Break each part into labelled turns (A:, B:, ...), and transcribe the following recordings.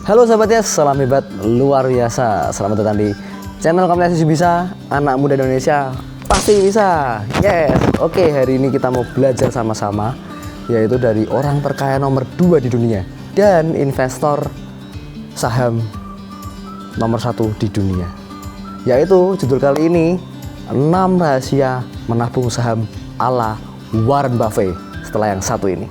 A: Halo sahabat ya, salam hebat luar biasa. Selamat datang di channel Komunikasi Bisa, anak muda Indonesia pasti bisa. Yes, oke, hari ini kita mau belajar sama-sama, yaitu dari orang terkaya nomor 2 di dunia dan investor saham nomor 1 di dunia. Yaitu judul kali ini 6 rahasia menabung saham ala Warren Buffett setelah yang satu ini.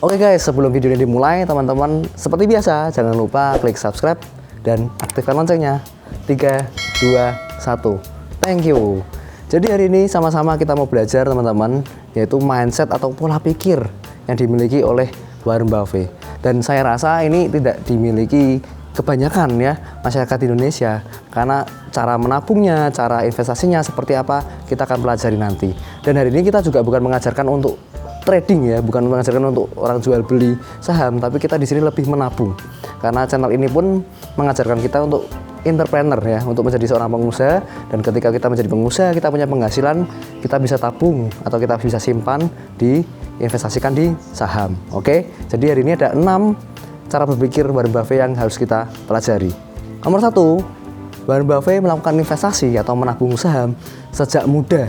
A: Oke guys, sebelum video ini dimulai, teman-teman seperti biasa jangan lupa klik subscribe dan aktifkan loncengnya. 3, 2, 1. Thank you. Jadi hari ini sama-sama kita mau belajar teman-teman, yaitu mindset atau pola pikir yang dimiliki oleh Warren Buffett. Dan saya rasa ini tidak dimiliki kebanyakan ya masyarakat Indonesia, karena cara menabungnya, cara investasinya seperti apa kita akan pelajari nanti. Dan hari ini kita juga bukan mengajarkan untuk trading ya, bukan mengajarkan untuk orang jual beli saham, tapi kita di sini lebih menabung. Karena channel ini pun mengajarkan kita untuk entrepreneur ya, untuk menjadi seorang pengusaha, dan ketika kita menjadi pengusaha, kita punya penghasilan, kita bisa tabung atau kita bisa simpan diinvestasikan di saham. Oke. Jadi hari ini ada 6 cara berpikir Warren Buffett yang harus kita pelajari. Nomor 1, Warren Buffett melakukan investasi atau menabung saham sejak muda.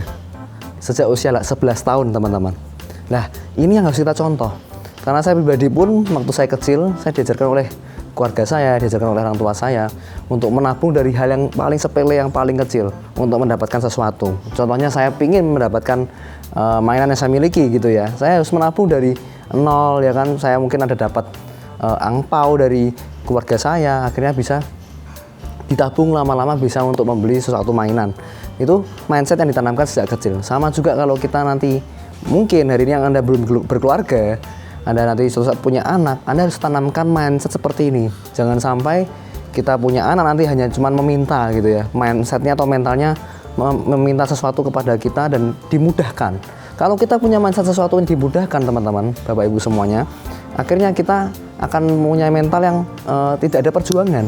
A: Sejak usia 11 tahun, teman-teman. Nah, ini yang harus kita contoh. Karena saya pribadi pun waktu saya kecil, saya diajarkan oleh keluarga saya, diajarkan oleh orang tua saya untuk menabung dari hal yang paling sepele, yang paling kecil untuk mendapatkan sesuatu. Contohnya saya ingin mendapatkan mainan yang saya miliki gitu ya. Saya harus menabung dari nol ya kan. Saya mungkin ada dapat angpau dari keluarga saya, akhirnya bisa ditabung lama-lama bisa untuk membeli sesuatu mainan. Itu mindset yang ditanamkan sejak kecil. Sama juga kalau kita nanti mungkin hari ini yang Anda belum berkeluarga, Anda nanti suatu saat punya anak, Anda harus tanamkan mindset seperti ini. Jangan sampai kita punya anak nanti hanya cuma meminta gitu ya. Mindsetnya atau mentalnya meminta sesuatu kepada kita dan dimudahkan. Kalau kita punya mindset sesuatu yang dimudahkan, teman-teman, Bapak Ibu semuanya, akhirnya kita akan punya mental yang tidak ada perjuangan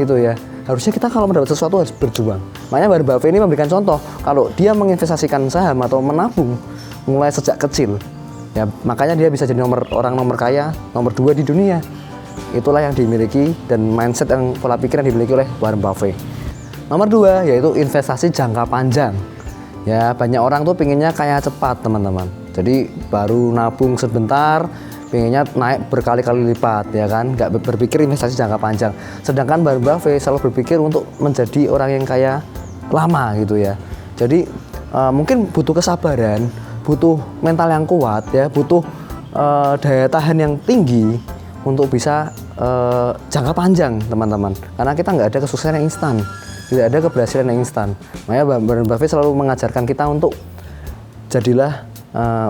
A: gitu ya. Harusnya kita kalau mendapat sesuatu harus berjuang. Makanya Warren Buffett ini memberikan contoh kalau dia menginvestasikan saham atau menabung mulai sejak kecil ya, makanya dia bisa jadi orang nomor kaya nomor 2 di dunia. Itulah yang dimiliki dan mindset yang pola pikir yang dimiliki oleh Warren Buffett. Nomor 2 yaitu investasi jangka panjang ya. Banyak orang tuh pinginnya kaya cepat, teman-teman. Jadi baru nabung sebentar pinginnya naik berkali-kali lipat ya kan, nggak berpikir investasi jangka panjang. Sedangkan Warren Buffett selalu berpikir untuk menjadi orang yang kaya lama gitu ya. Jadi mungkin butuh kesabaran, butuh mental yang kuat ya, butuh daya tahan yang tinggi untuk bisa jangka panjang, teman-teman. Karena kita nggak ada kesuksesan yang instan, tidak ada keberhasilan yang instan. Makanya Warren Buffett selalu mengajarkan kita untuk jadilah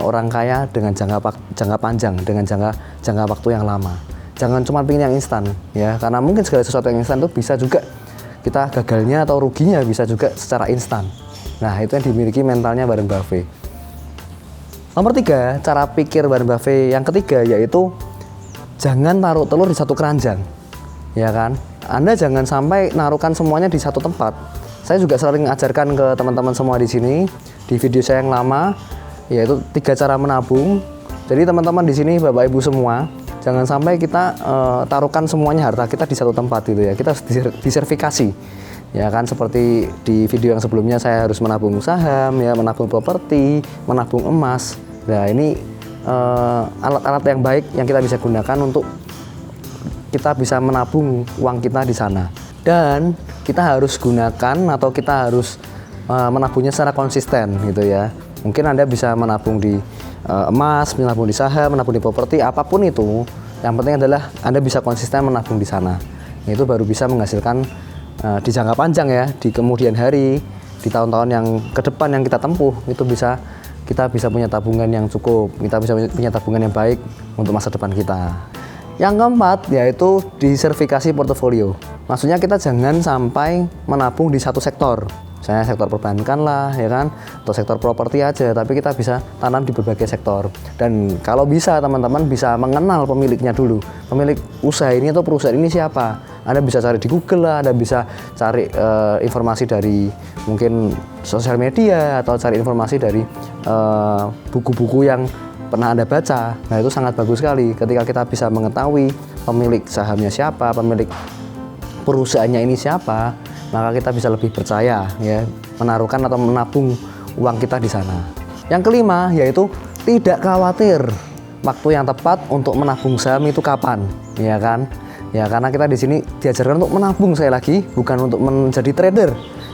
A: orang kaya dengan jangka panjang, dengan jangka waktu yang lama. Jangan cuma pingin yang instan ya, karena mungkin segala sesuatu yang instan itu bisa juga kita gagalnya atau ruginya bisa juga secara instan. Nah, itu yang dimiliki mentalnya Warren Buffett. Nomor 3, cara pikir Warren Buffett yang ketiga yaitu jangan taruh telur di satu keranjang. Ya kan? Anda jangan sampai naruhkan semuanya di satu tempat. Saya juga sering mengajarkan ke teman-teman semua di sini di video saya yang lama, yaitu 3 cara menabung. Jadi teman-teman di sini, Bapak Ibu semua, jangan sampai kita taruhkan semuanya harta kita di satu tempat gitu ya. Kita harus disertifikasi. Ya kan, seperti di video yang sebelumnya saya harus menabung saham ya, menabung properti, menabung emas. Nah, ini alat-alat yang baik yang kita bisa gunakan untuk kita bisa menabung uang kita di sana. Dan kita harus gunakan atau kita harus menabungnya secara konsisten gitu ya. Mungkin Anda bisa menabung di emas, menabung di saham, menabung di properti, apapun itu. Yang penting adalah Anda bisa konsisten menabung di sana. Itu baru bisa menghasilkan di jangka panjang ya, di kemudian hari, di tahun-tahun yang ke depan yang kita tempuh, itu kita bisa punya tabungan yang cukup, kita bisa punya tabungan yang baik untuk masa depan kita. Yang keempat yaitu diversifikasi portofolio. Maksudnya kita jangan sampai menabung di satu sektor Misalnya sektor perbankan lah, ya kan, atau sektor properti aja, tapi kita bisa tanam di berbagai sektor. Dan kalau bisa teman-teman bisa mengenal pemiliknya dulu, pemilik usaha ini atau perusahaan ini siapa. Anda bisa cari di Google lah, Anda bisa cari informasi dari mungkin sosial media, atau cari informasi dari buku-buku yang pernah Anda baca. Nah, itu sangat bagus sekali ketika kita bisa mengetahui pemilik sahamnya siapa, pemilik perusahaannya ini siapa, maka kita bisa lebih percaya ya menaruhkan atau menabung uang kita di sana. Yang kelima yaitu tidak khawatir waktu yang tepat untuk menabung saham itu kapan, ya kan? Ya, karena kita di sini diajarkan untuk menabung, saya lagi bukan untuk menjadi trader.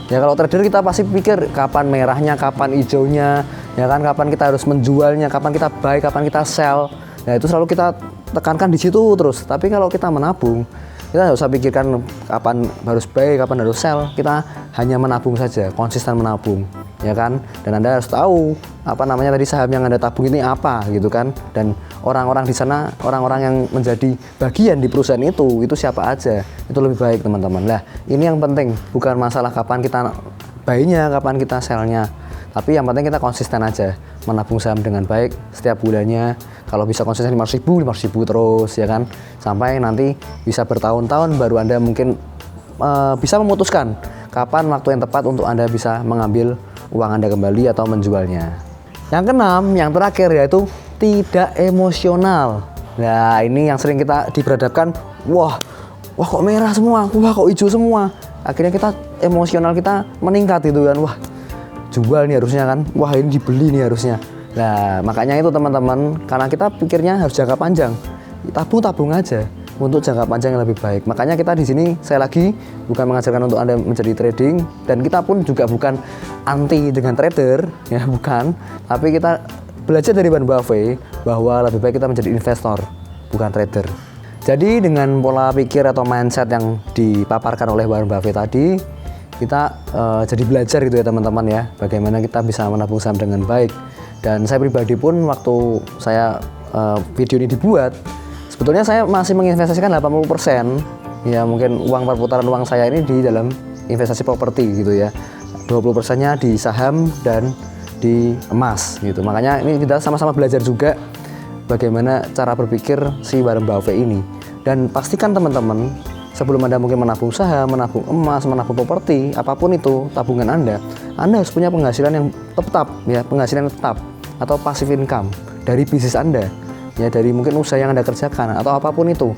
A: Ya, kalau trader kita pasti pikir kapan merahnya, kapan hijaunya, ya kan, kapan kita harus menjualnya, kapan kita buy, kapan kita sell. Nah, itu selalu kita tekankan di situ terus. Tapi kalau kita menabung, kita nggak usah pikirkan kapan harus buy, kapan harus sell. Kita hanya menabung saja, konsisten menabung, ya kan. Dan Anda harus tahu apa namanya tadi saham yang Anda tabung ini apa gitu kan. Dan orang-orang di sana, orang-orang yang menjadi bagian di perusahaan itu siapa aja. Itu lebih baik teman-teman. Lah, ini yang penting, bukan masalah kapan kita buy-nya, kapan kita sell-nya. Tapi yang penting kita konsisten aja menabung saham dengan baik setiap bulannya. Kalau bisa konsisten 5.000 terus, ya kan, sampai nanti bisa bertahun-tahun baru Anda mungkin bisa memutuskan kapan waktu yang tepat untuk Anda bisa mengambil uang Anda kembali atau menjualnya. Yang keenam, yang terakhir yaitu tidak emosional. Nah, ini yang sering kita diberhadapkan, wah kok merah semua, wah kok hijau semua. Akhirnya kita emosional kita meningkat gitu kan, wah jual nih harusnya kan, wah ini dibeli nih harusnya. Nah, makanya itu teman-teman, karena kita pikirnya harus jangka panjang, tabung aja untuk jangka panjang yang lebih baik. Makanya kita di sini saya lagi bukan mengajarkan untuk Anda menjadi trading, dan kita pun juga bukan anti dengan trader, ya bukan. Tapi kita belajar dari Warren Buffett bahwa lebih baik kita menjadi investor, bukan trader. Jadi dengan pola pikir atau mindset yang dipaparkan oleh Warren Buffett tadi, kita jadi belajar gitu ya teman-teman ya, bagaimana kita bisa menabung saham dengan baik. Dan saya pribadi pun waktu saya video ini dibuat, sebetulnya saya masih menginvestasikan 80%, ya mungkin uang perputaran uang saya ini di dalam investasi properti gitu ya, 20%-nya di saham dan di emas gitu. Makanya ini kita sama-sama belajar juga bagaimana cara berpikir si Warren Buffett ini. Dan pastikan teman-teman, sebelum Anda mungkin menabung saham, menabung emas, menabung properti, apapun itu tabungan Anda harus punya penghasilan yang tetap, ya, penghasilan tetap atau passive income dari bisnis Anda, ya, dari mungkin usaha yang Anda kerjakan atau apapun itu,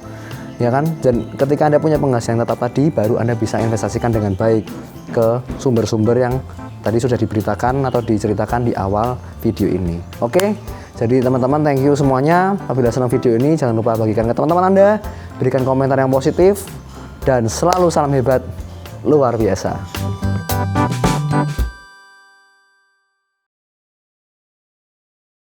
A: ya kan. Dan ketika Anda punya penghasilan tetap tadi, baru Anda bisa investasikan dengan baik ke sumber-sumber yang tadi sudah diberitakan atau diceritakan di awal video ini. Oke, jadi teman-teman, thank you semuanya. Apabila senang video ini, jangan lupa bagikan ke teman-teman Anda, berikan komentar yang positif, dan selalu salam hebat luar biasa.